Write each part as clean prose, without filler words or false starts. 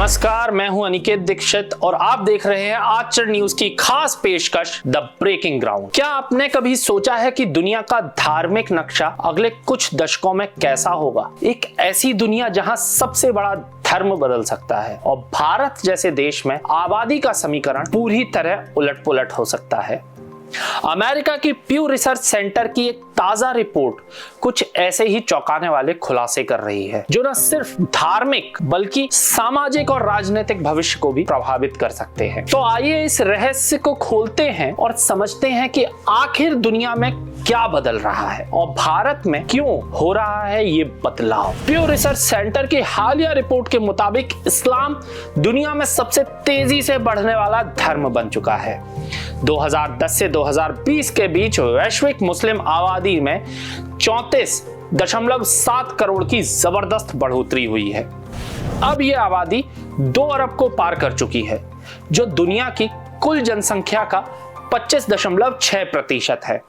नमस्कार, मैं हूं अनिकेत दीक्षित और आप देख रहे हैं आजचर न्यूज की खास पेशकश द ब्रेकिंग ग्राउंड। क्या आपने कभी सोचा है कि दुनिया का धार्मिक नक्शा अगले कुछ दशकों में कैसा होगा? एक ऐसी दुनिया जहां सबसे बड़ा धर्म बदल सकता है और भारत जैसे देश में आबादी का समीकरण पूरी तरह उलट पुलट हो सकता है। अमेरिका की प्यू रिसर्च सेंटर की एक ताजा रिपोर्ट कुछ ऐसे ही चौंकाने वाले खुलासे कर रही है, जो न सिर्फ धार्मिक बल्कि सामाजिक और राजनीतिक भविष्य को भी प्रभावित कर सकते हैं। तो आइए इस रहस्य को खोलते हैं और समझते हैं कि आखिर दुनिया में क्या बदल रहा है और भारत में क्यों हो रहा है ये बदलाव। प्यू रिसर्च सेंटर की हालिया रिपोर्ट के मुताबिक इस्लाम दुनिया में सबसे तेजी से बढ़ने वाला धर्म बन चुका है। 2010 से 2020 के बीच वैश्विक मुस्लिम आबादी में 34.7 करोड़ की जबरदस्त बढ़ोतरी हुई है। अब यह आबादी 2 अरब को पार कर चुकी है, जो दुनिया की कुल जनसंख्या का 25.6% है।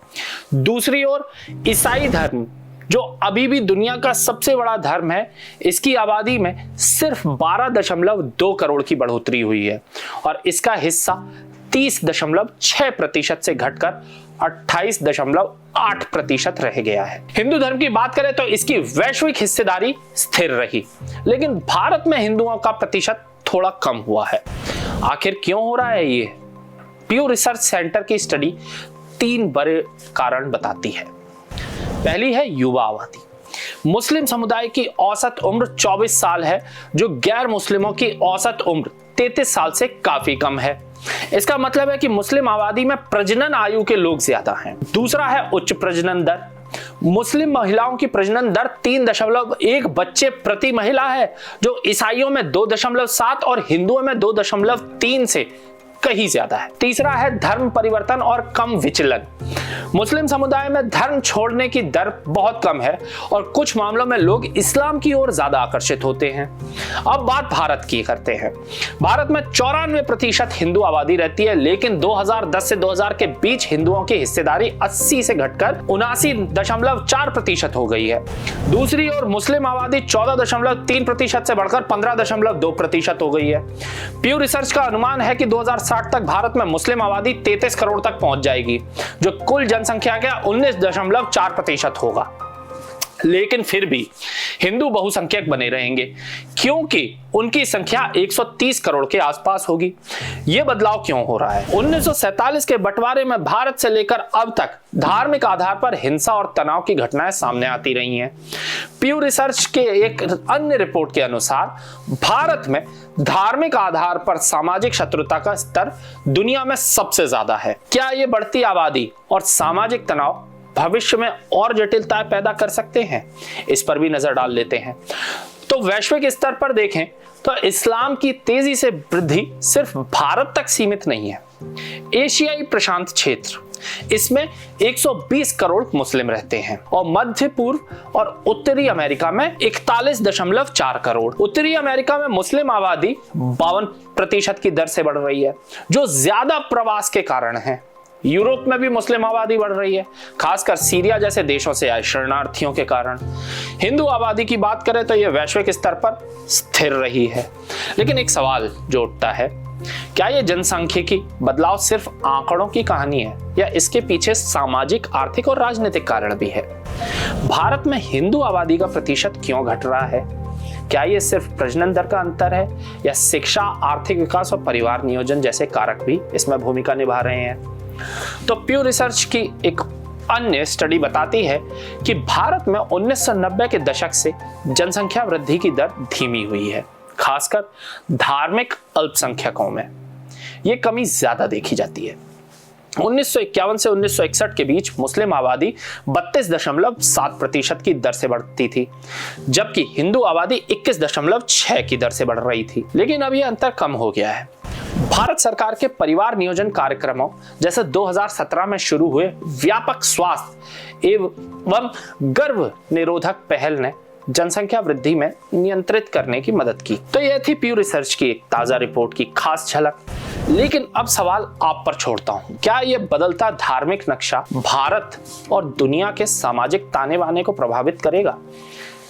दूसरी ओर ईसाई धर्म, जो अभी भी दुनिया का सबसे बड़ा धर्म है, इसकी आबादी में सिर्फ 12.2 करोड़ की बढ़ोतरी हुई है और इसका हिस्सा 30.6% से घटकर 28.8% रह गया है। हिंदू धर्म की बात करें तो इसकी वैश्विक हिस्सेदारी स्थिर रही, लेकिन भारत में हिंदुओं का प्रतिशत थोड़ा कम हुआ है। आखिर क्यों हो रहा है ये? प्यू रिसर्च सेंटर की स्टडी 3 बड़े कारण बताती है। पहली है युवा आबादी। मुस्लिम समुदाय की औसत उम्र 24 साल है, जो गैर मुस्लिमों की औसत उम्र 33 साल से काफी कम है। इसका मतलब है कि मुस्लिम आबादी में प्रजनन आयु के लोग ज्यादा हैं। दूसरा है उच्च प्रजनन दर। मुस्लिम महिलाओं की प्रजनन दर 3.1 बच्चे प्रति महिला है, जो ईसाइयों में 2.7 और हिंदुओं में 2.3 से कहीं ज्यादा है। तीसरा है धर्म परिवर्तन और कम विचलन। मुस्लिम समुदाय में धर्म छोड़ने की दर बहुत कम है और कुछ मामलों में लोग इस्लाम की ओर ज्यादा आकर्षित होते हैं। अब बात भारत की करते हैं। भारत में 94% हिंदू आबादी रहती है, लेकिन 2010 से 2000 के बीच हिंदुओं की हिस्सेदारी 80 से घटकर 79.4% हो गई है। दूसरी ओर मुस्लिम आबादी 14.3% से बढ़कर 15.2% हो गई है। प्यू रिसर्च का अनुमान है कि 2060 तक भारत में मुस्लिम आबादी 33 करोड़ तक पहुंच जाएगी, जो कुल जनसंख्या का 19.4% होगा। लेकिन फिर भी हिंदू बहुसंख्यक बने रहेंगे, क्योंकि उनकी संख्या 130 करोड़ के आसपास होगी। यह बदलाव क्यों हो रहा है? 1947 के बंटवारे में भारत से लेकर अब तक धार्मिक आधार पर हिंसा और तनाव की घटनाएं सामने आती रही हैं। प्यू रिसर्च के एक अन्य रिपोर्ट के अनुसार भारत में धार्मिक आधार पर सामाजिक शत्रुता का स्तर दुनिया में सबसे ज्यादा है। क्या यह बढ़ती आबादी और सामाजिक तनाव भविष्य में और जटिलताएं पैदा कर सकते हैं? इस पर भी नजर डाल लेते हैं। तो वैश्विक स्तर पर देखें तो इस्लाम की तेजी से वृद्धि सिर्फ भारत तक सीमित नहीं है। एशियाई प्रशांत क्षेत्र, इसमें 120 करोड़ मुस्लिम रहते हैं और मध्य पूर्व और उत्तरी अमेरिका में 41.4 करोड़। उत्तरी अमेरिका में मुस्लिम आबादी 52% की दर से बढ़ रही है, जो ज्यादा प्रवास के कारण है। यूरोप में भी मुस्लिम आबादी बढ़ रही है, खासकर सीरिया जैसे देशों से आए शरणार्थियों के कारण। हिंदू आबादी की बात करें तो यह वैश्विक स्तर पर स्थिर रही है। लेकिन एक सवाल जो उठता है, क्या यह जनसांख्यिकी बदलाव सिर्फ आंकड़ों की कहानी है या इसके पीछे सामाजिक, आर्थिक और राजनीतिक कारण भी है? भारत में हिंदू आबादी का प्रतिशत क्यों घट रहा है? क्या यह सिर्फ प्रजनन दर का अंतर है या शिक्षा, आर्थिक विकास और परिवार नियोजन जैसे कारक भी इसमें भूमिका निभा रहे हैं? तो प्यू रिसर्च की एक अन्य स्टडी बताती है कि भारत में 1990 के दशक से जनसंख्या वृद्धि की दर धीमी हुई है, खासकर धार्मिक अल्पसंख्यकों में यह कमी ज्यादा देखी जाती है। 1951 से 1961 के बीच मुस्लिम आबादी 32.7% की दर से बढ़ती थी, जबकि हिंदू आबादी 21.6 की दर से बढ़ रही थी। लेकिन अब यह अंतर कम हो गया है। भारत सरकार के परिवार नियोजन कार्यक्रमों जैसे 2017 में शुरू हुए व्यापक स्वास्थ्य एवं गर्भ निरोधक पहल ने जनसंख्या वृद्धि में नियंत्रित करने की मदद की। तो यह थी प्यू रिसर्च की एक ताजा रिपोर्ट की खास झलक। लेकिन अब सवाल आप पर छोड़ता हूं, क्या यह बदलता धार्मिक नक्शा भारत और दुनिया के सामाजिक ताने बाने को प्रभावित करेगा?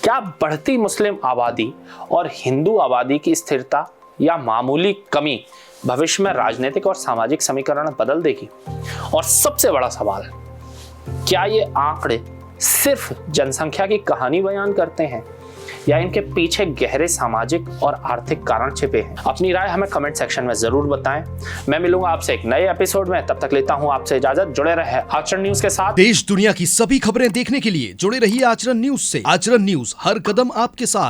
क्या बढ़ती मुस्लिम आबादी और हिंदू आबादी की स्थिरता या मामूली कमी भविष्य में राजनीतिक और सामाजिक समीकरण बदल देगी? और सबसे बड़ा सवाल, क्या ये आंकड़े सिर्फ जनसंख्या की कहानी बयान करते हैं या इनके पीछे गहरे सामाजिक और आर्थिक कारण छिपे हैं? अपनी राय हमें कमेंट सेक्शन में जरूर बताएं। मैं मिलूंगा आपसे एक नए एपिसोड में, तब तक लेता हूं आपसे इजाजत। जुड़े रहे आचरण न्यूज के साथ। देश दुनिया की सभी खबरें देखने के लिए जुड़े रहिए आचरण न्यूज से। आचरण न्यूज, हर कदम आपके साथ।